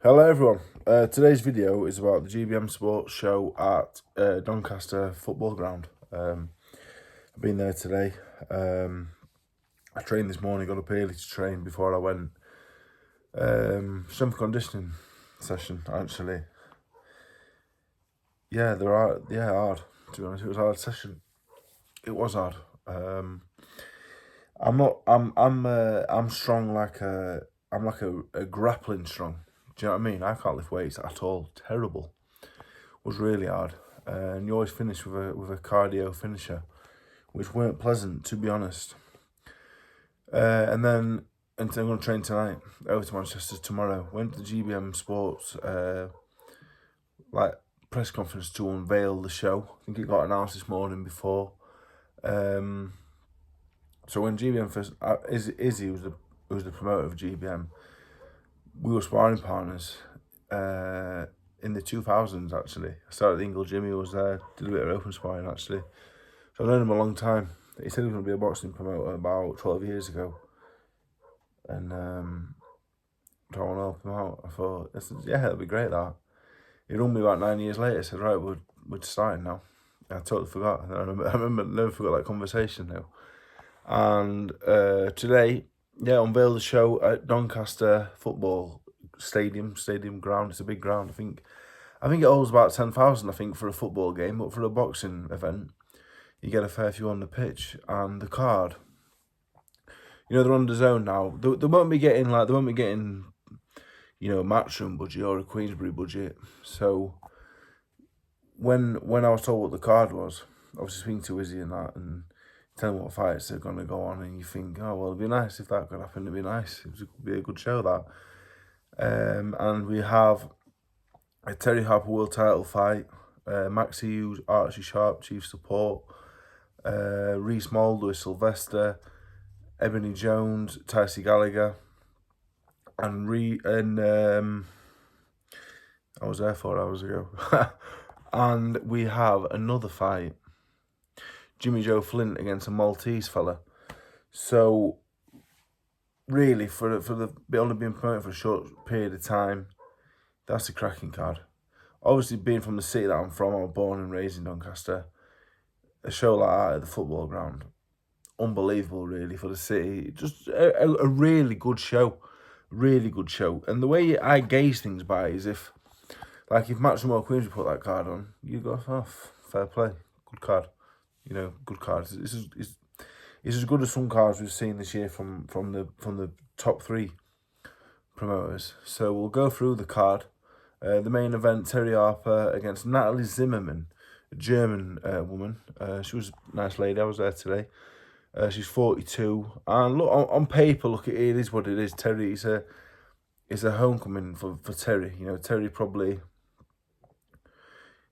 Hello everyone, today's video is about the GBM sports show at Doncaster football ground. I've been there today. I trained this morning, got up early to train before I went. Strength conditioning session actually. Yeah, hard, to be honest. It was a hard session. It was hard. I'm strong I'm like a grappling strong. Do you know what I mean? I can't lift weights at all. Terrible. Was really hard. And you always finish with a cardio finisher, which weren't pleasant, to be honest. And then I'm going to train tonight, over to Manchester tomorrow. Went to the GBM Sports press conference to unveil the show. I think it got announced this morning before. So when GBM first, Izzy was the promoter of GBM. We were sparring partners in the 2000s, actually. I started at the Ingle Jimmy, was there, did a bit of open sparring, actually. So I've known him a long time. He said he was going to be a boxing promoter about 12 years ago. And so I want to help him out. I thought, yeah, that'd be great, that. He rung me about 9 years later, said, right, we're starting now. I totally forgot. I remember, never forgot that conversation now. And today, unveiled the show at Doncaster football stadium ground. It's a big ground. I think it holds about 10,000. I think for a football game, but for a boxing event, you get a fair few on the pitch. And the card, they're on the zone now. They won't be getting Matchroom budget or a Queensbury budget. So when I was told what the card was, I was speaking to Izzy and that, and telling what fights they're going to go on, and you think, oh, well, it'd be nice if that could happen. It'd be nice. It would be a good show, that. And we have a Terry Harper world title fight, Maxi Hughes, Archie Sharp, Chief Support, Reece Mould with Sylvester, Ebony Jones, Tycee Gallagher, and I was there 4 hours ago. And we have another fight, Jimmy Joe Flint against a Maltese fella. So really, for the only being promoted for a short period of time, that's a cracking card. Obviously, being from the city that I'm from, I was born and raised in Doncaster. A show like that at the football ground, unbelievable, really, for the city. Just a really good show, really good show. And the way I gauge things by is if Matchroom or Queensbury put that card on, you go, oh, fair play, good card. Good cards. It's as good as some cards we've seen this year from the top three promoters. So we'll go through the card. The main event, Terry Harper against Natalie Zimmerman, a German woman. She was a nice lady. I was there today. She's 42. And look, on paper, look, it is what it is. Terry is a homecoming for Terry. Terry probably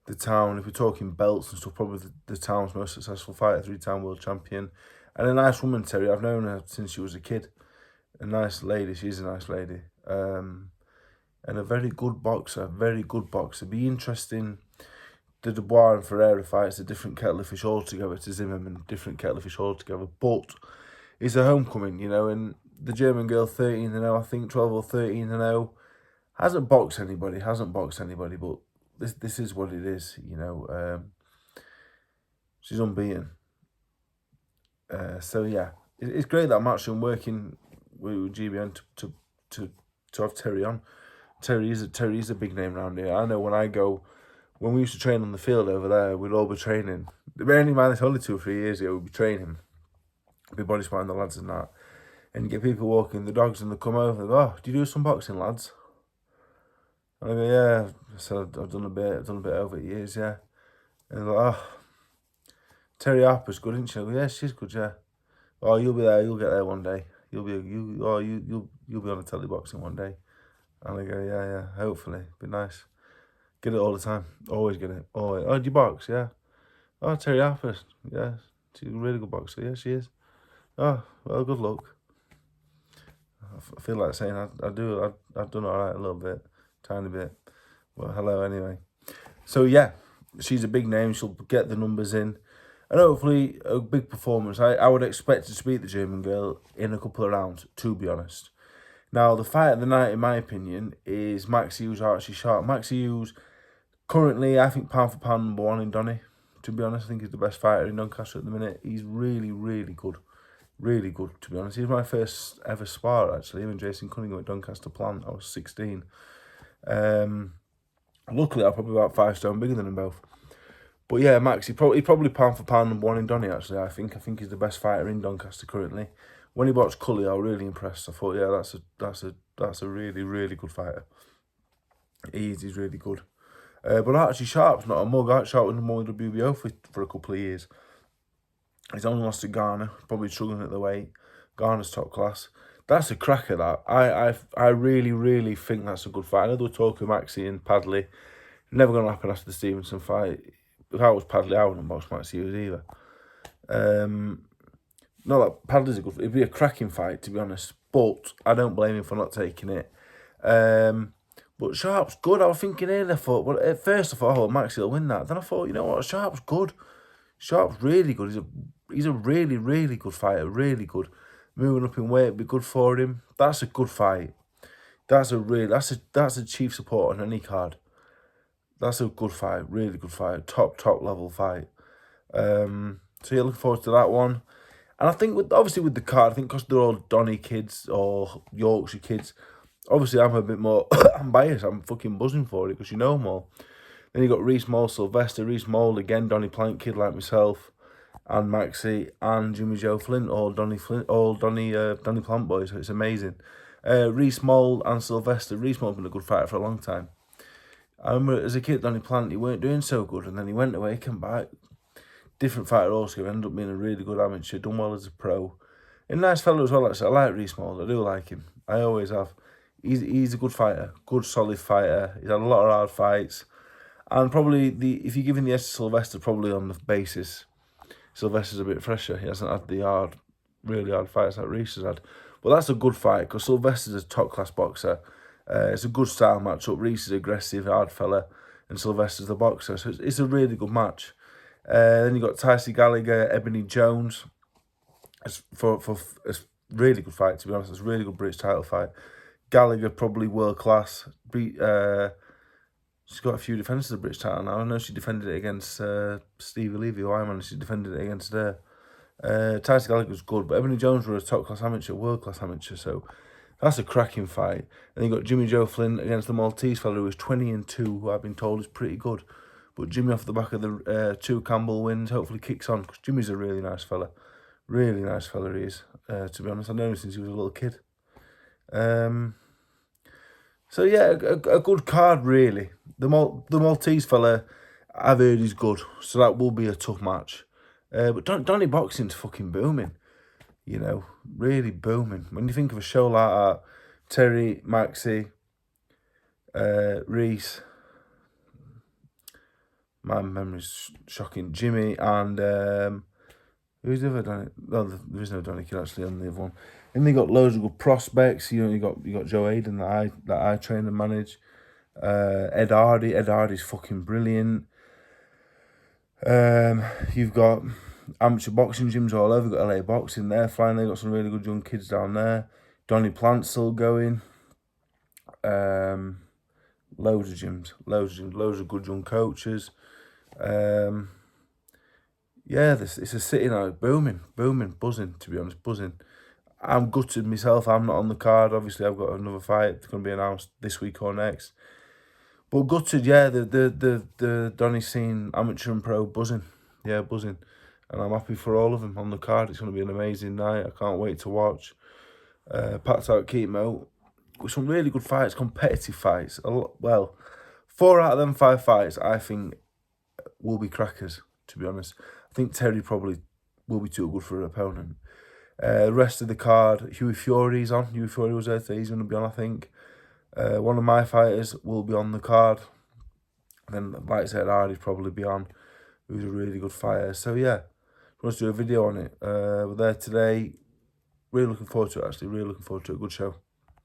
the town, if we're talking belts and stuff, probably the town's most successful fighter, 3-time world champion. And a nice woman, Terry. I've known her since she was a kid. A nice lady. She's a nice lady. And a very good boxer. Be interesting. The Dubois and Ferreira fights a different kettle of fish altogether to Zimmerman. Different kettle of fish altogether. But it's a homecoming, and the German girl, 13-0, I think, 12 or 13-0. Hasn't boxed anybody, but this is what it is, she's unbeaten. So yeah, it's great that Matchroom working with GBN to have Terry on. Terry is a big name around here. I know when we used to train on the field over there, we'd all be training. Bearing in mind, it's only 2 or 3 years ago, we'd be training. Be body sparring the lads and that. And you get people walking the dogs and they come over and they go, oh, do you do some boxing, lads? And I go, yeah. So I've done a bit over the years, yeah. And they're like, oh, Terry Harper's good, isn't she? I go, yeah, she's good, yeah. Oh, you'll be there, you'll get there one day. You'll be on a telly boxing one day. And I go, yeah, hopefully. Be nice. Get it all the time. Always get it. Always. Oh, do you box? Yeah. Oh, Terry Harper. Yeah. She's a really good boxer. Yeah, she is. Oh, well, good luck. I feel like saying I've done all right a little bit. Tiny bit. Well, hello anyway. So, yeah. She's a big name. She'll get the numbers in. And hopefully a big performance. I would expect her to beat the German girl in a couple of rounds, to be honest. Now, the fight of the night, in my opinion, is Max Hughes, Archie Sharp. Max Hughes, currently, I think pound for pound #1 in Donny. To be honest, I think he's the best fighter in Doncaster at the minute. He's really, really good. Really good, to be honest. He was my first ever spar, actually. Him and Jason Cunningham at Doncaster Plant. I was 16. Luckily, I'm probably about 5 stone bigger than them both. But yeah, Max, he probably pound for pound #1 in Donny, actually, I think. I think he's the best fighter in Doncaster currently. When he boxed Cully, I was really impressed. I thought, yeah, that's a really, really good fighter. He's really good. But Archie Sharp's not a mug. Archie Sharp was #1 WBO for a couple of years. He's only lost to Garner, probably struggling at the weight. Garner's top class. That's a cracker, that. I really, really think that's a good fight. I know they were talking Maxie and Padley. Never going to happen after the Stevenson fight. If I was Padley, I wouldn't box Maxie either. Not that Padley's a good... It'd be a cracking fight, to be honest. But I don't blame him for not taking it. But Sharp's good. I was thinking earlier, well, at first I thought, oh, Maxie will win that. Then I thought, you know what, Sharp's good. Sharp's really good. He's a really, really good fighter. Really good. Moving up in weight would be good for him. That's a good fight. That's a chief support on any card. That's a good fight. Really good fight. Top level fight. So yeah, looking forward to that one. And I think obviously with the card, I think because they're all Donny kids or Yorkshire kids, obviously I'm a bit more I'm biased. I'm fucking buzzing for it because you know them all. Then you got Reece Mould, Sylvester, Reece Mould again, Donny Plant kid like myself, and Maxie and Jimmy Joe Flint, all Donny Plant boys. So it's amazing. Reece Mould and Sylvester. Reece Mould been a good fighter for a long time. I remember as a kid, Donny Plant, he weren't doing so good, and then he went away, came back. Different fighter also, ended up being a really good amateur, done well as a pro. A nice fellow as well, actually. I like Reece Mould, I do like him. I always have. He's a good fighter, good solid fighter. He's had a lot of hard fights. And probably, if you're giving the S to Sylvester, probably on the basis, Sylvester's a bit fresher. He hasn't had the really hard fights that Reece has had. But that's a good fight, because Sylvester's a top-class boxer. It's a good style matchup. Reece is aggressive, hard fella, and Sylvester's the boxer. So it's a really good match. Then you got Tyson Gallagher, Ebony Jones. It's really good fight, to be honest. It's a really good British title fight. Gallagher, probably world-class. She's got a few defences of the British title now. I know she defended it against Stevie Levy, or I managed to defend it against her. Tyson Gallagher was good, but Ebony Jones were a top-class amateur, world-class amateur, so that's a cracking fight. And you got Jimmy Joe Flint against the Maltese fella who was 20-2, who I've been told is pretty good. But Jimmy, off the back of the 2 Campbell wins, hopefully kicks on, because Jimmy's a really nice fella. Really nice fella he is, to be honest. I've known him since he was a little kid. So yeah, a good card, really. The Maltese fella, I've heard is good, so that will be a tough match. But Donny boxing's fucking booming, you know, really booming. When you think of a show like that, Terry, Maxie, Reece, my memory's shocking, Jimmy, and who's the other Donny? No, there is no Donny kid actually on the other one. And they got loads of good prospects. You know, you got Joe Hayden that I train and manage. Ed Hardy. Ed Hardy's fucking brilliant. You've got amateur boxing gyms all over. You've got LA Boxing there flying. They've got some really good young kids down there. Donny Plant's still going. Loads of gyms. Loads of good young coaches. Yeah, it's a city now. Booming, buzzing, to be honest, buzzing. I'm gutted myself. I'm not on the card. Obviously, I've got another fight that's going to be announced this week or next. But gutted, yeah. The Donny scene, amateur and pro, buzzing. Yeah, buzzing. And I'm happy for all of them on the card. It's going to be an amazing night. I can't wait to watch. Packed out Keatmo with some really good fights, competitive fights. Well, 4 out of them 5 fights, I think, will be crackers, to be honest. I think Terry probably will be too good for an opponent. The rest of the card, Hughie Fury's on. Hughie Fury was there today. He's going to be on, I think. One of my fighters will be on the card. And then, like I said, Hardy's probably be on, who's a really good fighter. So, yeah, let's do a video on it. We're there today. Really looking forward to it, actually. Really looking forward to it. Good show.